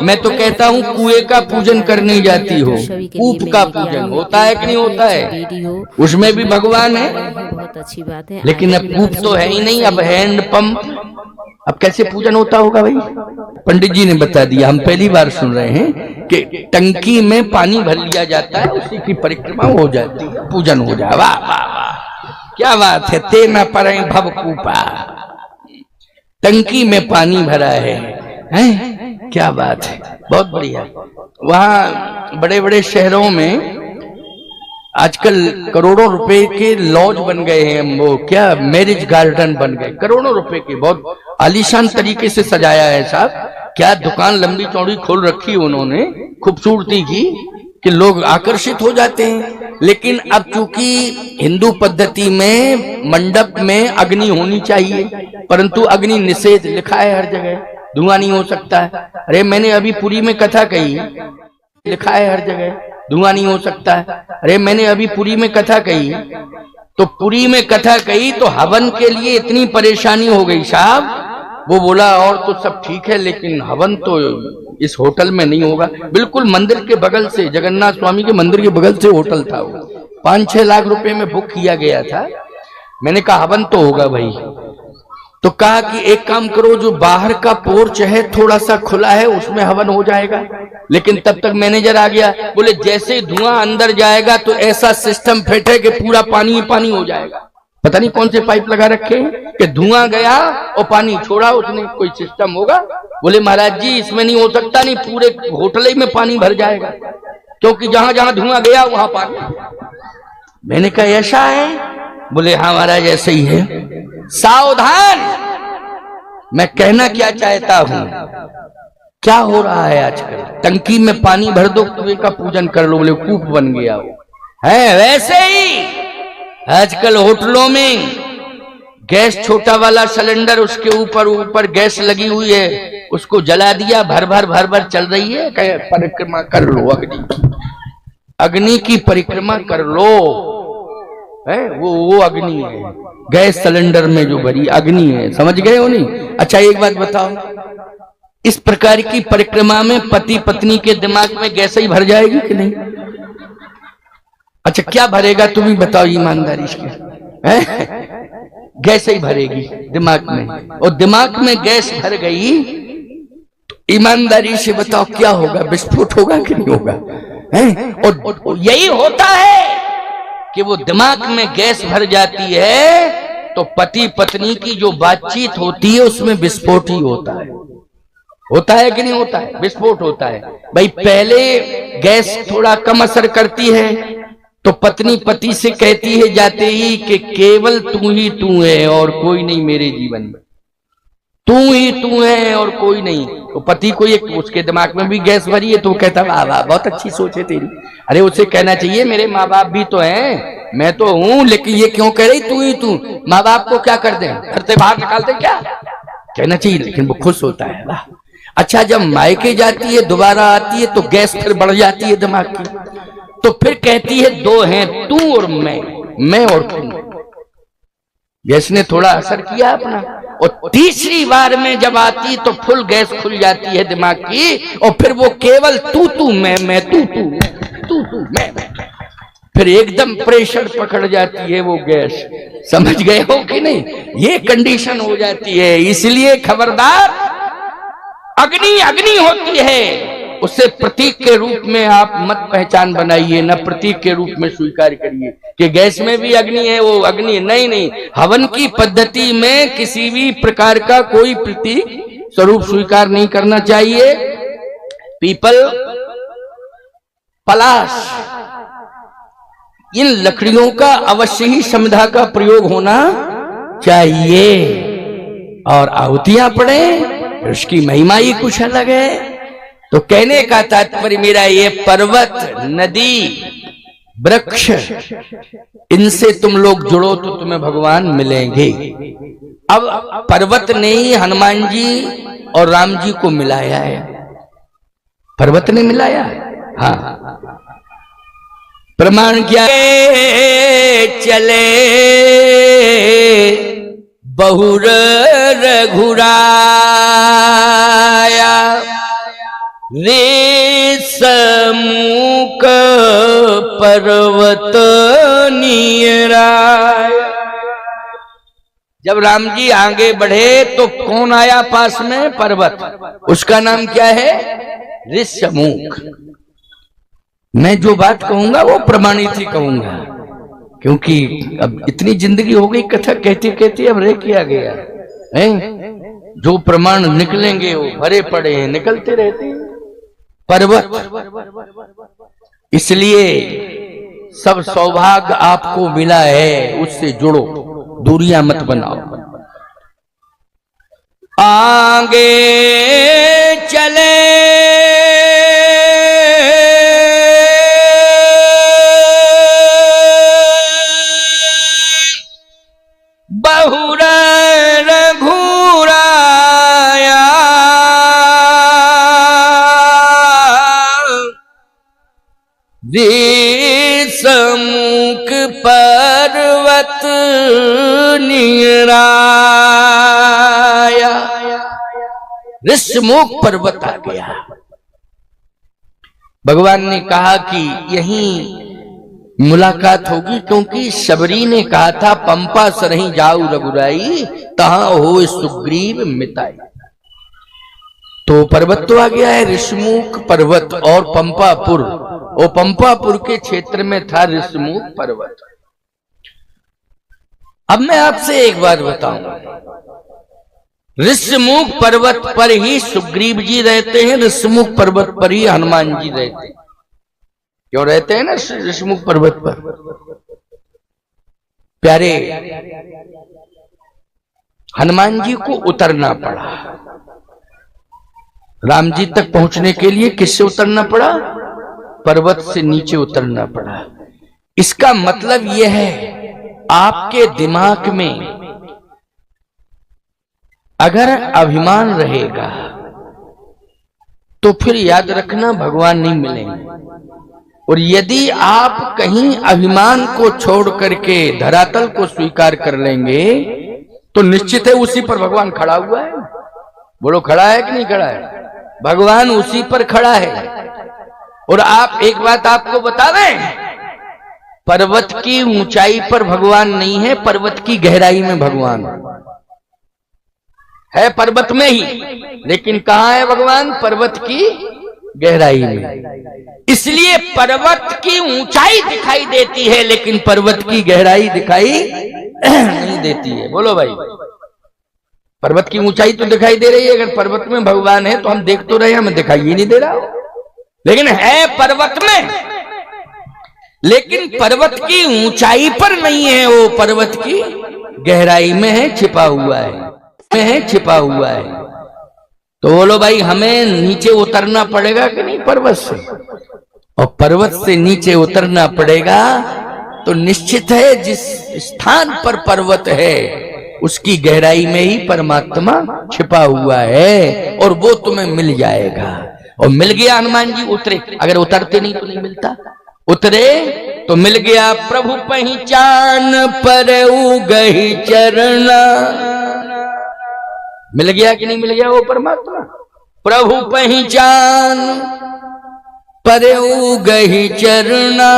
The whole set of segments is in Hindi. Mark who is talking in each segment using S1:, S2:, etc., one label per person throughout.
S1: मैं तो कहता हूँ कुएं का पूजन करने जाती हो, कूप का पूजन होता है कि नहीं होता है? उसमें भी भगवान है,
S2: बहुत अच्छी बात है।
S1: लेकिन अब कूप तो है ही नहीं, अब हैंड पंप। अब कैसे पूजन होता होगा भाई? पंडित जी ने बता दिया, हम पहली बार सुन रहे हैं कि टंकी में पानी भर लिया जाता है, उसी की परिक्रमा हो जाती है, पूजन हो जाए। वाह वाह वाह, क्या बात है। ते न परे भव कूपा, टंकी में पानी भरा है, हैं? क्या बात है, बहुत बढ़िया। वहां बड़े बड़े शहरों में आजकल करोड़ों रुपए के लॉज बन गए हैं, वो क्या मैरिज गार्डन बन गए, करोड़ों रुपए के, बहुत आलीशान तरीके से सजाया है साहब। क्या दुकान लंबी चौड़ी खोल रखी उन्होंने, खूबसूरती की, कि लोग आकर्षित हो जाते हैं। लेकिन अब चूंकि हिंदू पद्धति में मंडप में अग्नि होनी चाहिए, परंतु अग्नि निषेध लिखा है हर जगह, धुआं नहीं हो सकता है। अरे मैंने अभी पुरी में कथा कही, लिखा है हर जगह धुआं नहीं हो सकता है। अरे मैंने अभी पुरी में कथा कही, तो पुरी में कथा कही तो हवन के लिए इतनी परेशानी हो गई साहब। वो बोला और तो सब ठीक है, लेकिन हवन तो इस होटल में नहीं होगा। बिल्कुल मंदिर के बगल से, जगन्नाथ स्वामी के मंदिर के बगल से होटल था वो, 5-6 लाख रुपए में बुक किया गया था। मैंने कहा हवन तो होगा भाई, तो कहा कि एक काम करो, जो बाहर का पोर्च है थोड़ा सा खुला है, उसमें हवन हो जाएगा। लेकिन तब तक मैनेजर आ गया, बोले जैसे धुआं अंदर जाएगा तो ऐसा सिस्टम फिट है कि पूरा पानी ही पानी हो जाएगा। पता नहीं कौन से पाइप लगा रखे हैं कि धुआं गया और पानी छोड़ा, उसने कोई सिस्टम होगा। बोले महाराज जी इसमें नहीं हो सकता, नहीं पूरे होटल ही में पानी भर जाएगा, क्योंकि जहां जहां धुआं गया वहां पानी। मैंने कहा ऐसा है? बोले हाँ महाराज ऐसे ही है। सावधान, मैं कहना क्या चाहता हूं, क्या हो रहा है आजकल, टंकी में पानी भर दो, कुएं का पूजन कर लो, बोले कूप बन गया वो है। वैसे ही आजकल होटलों में गैस, छोटा वाला सिलेंडर, उसके ऊपर गैस लगी हुई है, उसको जला दिया, भर भर चल रही है, परिक्रमा कर लो, अग्नि की परिक्रमा कर लो, है वो अग्नि है, गैस सिलेंडर में जो भरी अग्नि है, समझ गए हो नहीं? अच्छा एक बात बताओ, इस प्रकार की परिक्रमा में पति पत्नी के दिमाग में गैस ही भर जाएगी कि नहीं? अच्छा क्या भरेगा तुम ही बताओ ईमानदारी से, गैस ही भरेगी दिमाग में, और दिमाग में गैस भर गई तो ईमानदारी से बताओ क्या होगा, विस्फोट होगा कि नहीं होगा? और यही होता है कि वो दिमाग में गैस भर जाती है तो पति पत्नी की जो बातचीत होती है उसमें विस्फोट ही होता है। होता है कि नहीं होता है? विस्फोट होता है भाई। पहले गैस थोड़ा कम असर करती है तो पत्नी पति से कहती है जाते ही कि केवल तू ही तू है और कोई नहीं मेरे जीवन में, तू ही तू है और कोई नहीं। तो पति को एक, उसके दिमाग में भी गैस भरी है तो कहता वाह वाह बहुत अच्छी सोच है तेरी। अरे उसे कहना चाहिए मेरे माँ बाप भी तो हैं, मैं तो हूं, लेकिन ये क्यों कह रही तू ही तू, माँ बाप को क्या कर दें, घर से बाहर निकाल दें क्या, कहना चाहिए। लेकिन वो खुश होता है वाह। अच्छा जब मायके जाती है दोबारा आती है तो गैस फिर बढ़ जाती है दिमाग की, तो फिर कहती है दो हैं, तू और मैं और तू। गैस ने थोड़ा असर किया अपना, और तीसरी बार में जब आती तो फुल गैस खुल जाती है दिमाग की, और फिर वो केवल तू मैं तू मैं, फिर एकदम प्रेशर पकड़ जाती है वो गैस। समझ गए हो कि नहीं? ये कंडीशन हो जाती है। इसलिए खबरदार, अग्नि अग्नि होती है, उससे प्रतीक के रूप में आप मत पहचान बनाइए, न प्रतीक के रूप में स्वीकार करिए कि गैस में भी अग्नि है, वो अग्नि नहीं। हवन की पद्धति में किसी भी प्रकार का कोई प्रतीक स्वरूप स्वीकार नहीं करना चाहिए। पीपल, पलाश, इन लकड़ियों का अवश्य ही समिधा का प्रयोग होना चाहिए, और आहुतियां पड़े, उसकी महिमा ही कुछ अलग है। तो कहने का तात्पर्य मेरा, ये पर्वत, नदी, वृक्ष, इनसे तुम लोग जुड़ो तो तुम्हें भगवान मिलेंगे। अब पर्वत ने ही हनुमान जी और राम जी को मिलाया है, पर्वत ने मिलाया है। हाँ, प्रमाण क्या चले बहुर रघुराया, रेशमुख पर्वत नियराय। जब राम जी आगे बढ़े तो कौन आया पास में? पर्वत। उसका नाम क्या है? ऋषमुख। मैं जो बात कहूंगा वो प्रमाणित ही कहूंगा, क्योंकि अब इतनी जिंदगी हो गई कथा कहते कहते, अब रह किया गया है। जो प्रमाण निकलेंगे वो भरे पड़े हैं, निकलते रहते हैं। पर्वत, इसलिए सब सौभाग्य आपको मिला है, उससे जुड़ो, दूरियां मत बनाओ। आगे चले बहुर रघुराया, ऋषमुख पर्वत नियराया। ऋषमुख पर्वत आ गया। भगवान ने कहा कि यहीं मुलाकात होगी, क्योंकि शबरी ने कहा था पंपा सरही जाऊ रघुराई, तहां हो सुग्रीव मिताई। तो पर्वत तो आ गया है, ऋषमुख पर्वत और पंपापुर, और पंपापुर के क्षेत्र में था ऋषमुख पर्वत। अब मैं आपसे एक बात बताऊं, ऋषमुख पर्वत पर ही सुग्रीव जी रहते हैं, ऋषमुख पर्वत पर ही हनुमान जी रहते हैं। क्यों रहते हैं ना ऋषमुख पर्वत पर? प्यारे, हनुमान जी को उतरना पड़ा राम जी तक पहुंचने के लिए। किससे उतरना पड़ा? पर्वत से नीचे उतरना पड़ा। इसका मतलब यह है, आपके दिमाग में अगर अभिमान रहेगा तो फिर याद रखना भगवान नहीं मिलेंगे। और यदि आप कहीं अभिमान को छोड़ करके धरातल को स्वीकार कर लेंगे तो निश्चित है उसी पर भगवान खड़ा हुआ है। बोलो, खड़ा है कि नहीं खड़ा है? भगवान उसी पर खड़ा है। और आप एक बात आपको बता दें, पर्वत की ऊंचाई पर भगवान नहीं है, पर्वत की गहराई में भगवान है। पर्वत में ही, लेकिन कहां है भगवान? पर्वत की गहराई में। इसलिए पर्वत की ऊंचाई दिखाई देती है, लेकिन पर्वत की गहराई दिखाई नहीं देती है। बोलो भाई, पर्वत की ऊंचाई तो दिखाई दे रही है, अगर पर्वत में भगवान है तो हम देख तो रहे हैं, हमें दिखाई ही नहीं दे रहा, लेकिन है पर्वत में। लेकिन पर्वत की ऊंचाई पर नहीं है, वो पर्वत की गहराई में है, छिपा हुआ है, छिपा हुआ है। तो बोलो भाई, हमें नीचे उतरना पड़ेगा कि नहीं पर्वत से? और पर्वत से नीचे उतरना पड़ेगा तो निश्चित है जिस स्थान पर पर्वत है उसकी गहराई में ही परमात्मा छिपा हुआ है, और वो तुम्हें मिल जाएगा। और मिल गया, हनुमान जी उतरे। अगर उतरते नहीं तो नहीं मिलता, उतरे तो मिल गया। प्रभु पहचान पर उगहि चरना, मिल गया कि नहीं मिल गया वो परमात्मा? प्रभु पहचान पर उगहि चरना।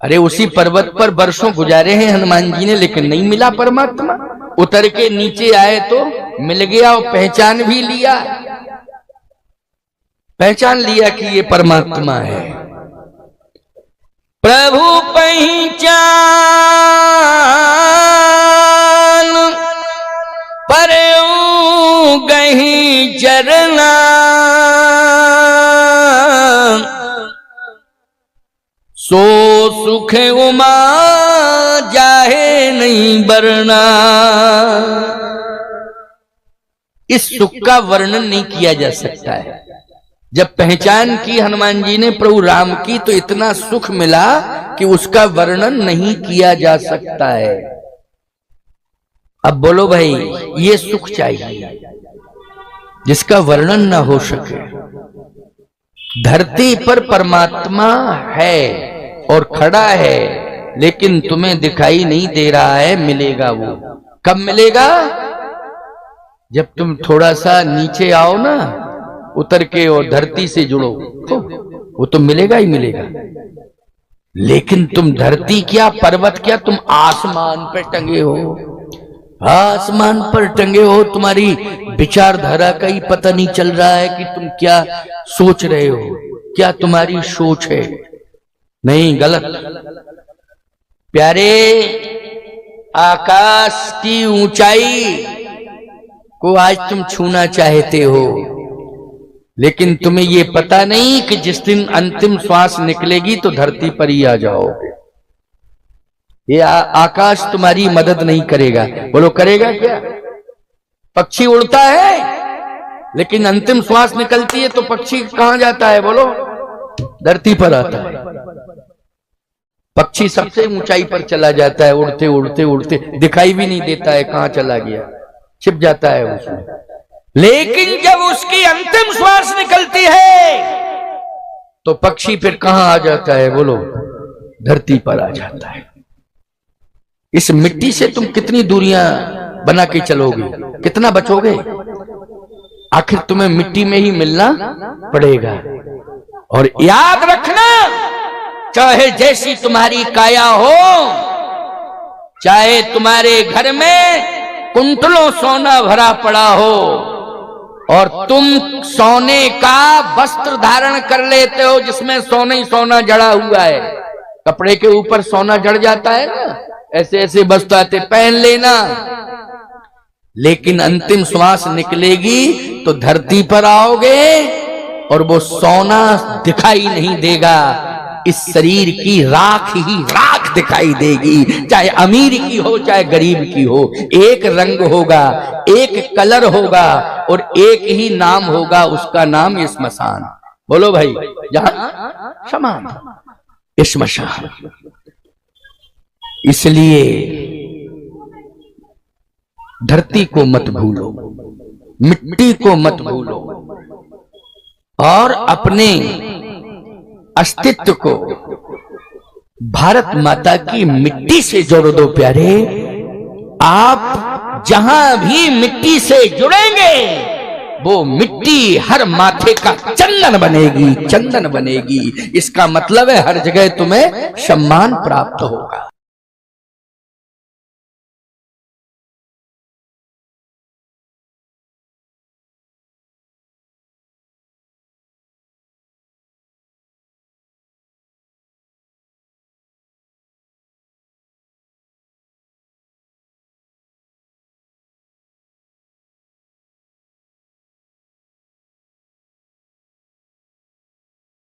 S1: अरे उसी पर्वत पर वर्षों गुजारे हैं हनुमान जी ने, लेकिन नहीं मिला परमात्मा। उतर के नीचे आए तो मिल गया, और पहचान भी लिया, पहचान लिया कि ये परमात्मा है। प्रभु पहचान पर उगहि चरना, सो सुख उमा जाहे नहीं बरना। इस सुख का वर्णन नहीं किया जा सकता है। जब पहचान की हनुमान जी ने प्रभु राम की तो इतना सुख मिला कि उसका वर्णन नहीं किया जा सकता है। अब बोलो भाई, ये सुख चाहिए जिसका वर्णन ना हो सके। धरती पर परमात्मा है और खड़ा है, लेकिन तुम्हें दिखाई नहीं दे रहा है। मिलेगा वो कब मिलेगा? जब तुम थोड़ा सा नीचे आओ ना, उतर के और धरती से जुड़ो, तो वो तो मिलेगा ही मिलेगा। लेकिन तुम धरती क्या, पर्वत क्या, तुम आसमान पर टंगे हो, आसमान पर टंगे हो। तुम्हारी विचारधारा का ही पता नहीं चल रहा है कि तुम क्या सोच रहे हो, क्या तुम्हारी सोच है। नहीं, गलत। प्यारे, आकाश की ऊंचाई को आज तुम छूना चाहते हो, लेकिन तुम्हें ये पता नहीं कि जिस दिन अंतिम श्वास निकलेगी तो धरती पर ही आ जाओगे। ये आकाश तुम्हारी मदद नहीं करेगा। बोलो करेगा क्या? पक्षी उड़ता है, लेकिन अंतिम श्वास निकलती है तो पक्षी कहां जाता है? बोलो, धरती पर आता है। पक्षी सबसे ऊंचाई पर चला जाता है, उड़ते उड़ते उड़ते दिखाई भी नहीं देता है कहां चला गया, छिप जाता है उसमें। लेकिन जब उसकी अंतिम श्वास निकलती है तो पक्षी फिर कहां आ जाता है? बोलो, धरती पर आ जाता है। इस मिट्टी से तुम कितनी दूरियां बना के चलोगे, कितना बचोगे? आखिर तुम्हें मिट्टी में ही मिलना पड़ेगा। और याद रखना, चाहे जैसी तुम्हारी काया हो, चाहे तुम्हारे घर में कुंतलों सोना भरा पड़ा हो और तुम सोने का वस्त्र धारण कर लेते हो जिसमें सोना ही सोना जड़ा हुआ है, कपड़े के ऊपर सोना जड़ जाता है ना, ऐसे ऐसे वस्त्र आते, पहन लेना। लेकिन अंतिम श्वास निकलेगी तो धरती पर आओगे और वो सोना दिखाई नहीं देगा। इस शरीर की राख ही राख दिखाई देगी, चाहे अमीर की हो चाहे गरीब की हो। एक रंग होगा, एक कलर होगा और एक ही नाम होगा, उसका नाम स्मशान। बोलो भाई, जहां समान स्मशान। इसलिए धरती को मत भूलो, मिट्टी को मत भूलो और अपने अस्तित्व को भारत माता की मिट्टी से जोड़ दो। प्यारे, आप जहां भी मिट्टी से जुड़ेंगे वो मिट्टी हर माथे का चंदन बनेगी, चंदन बनेगी। इसका मतलब है हर जगह तुम्हें सम्मान प्राप्त होगा।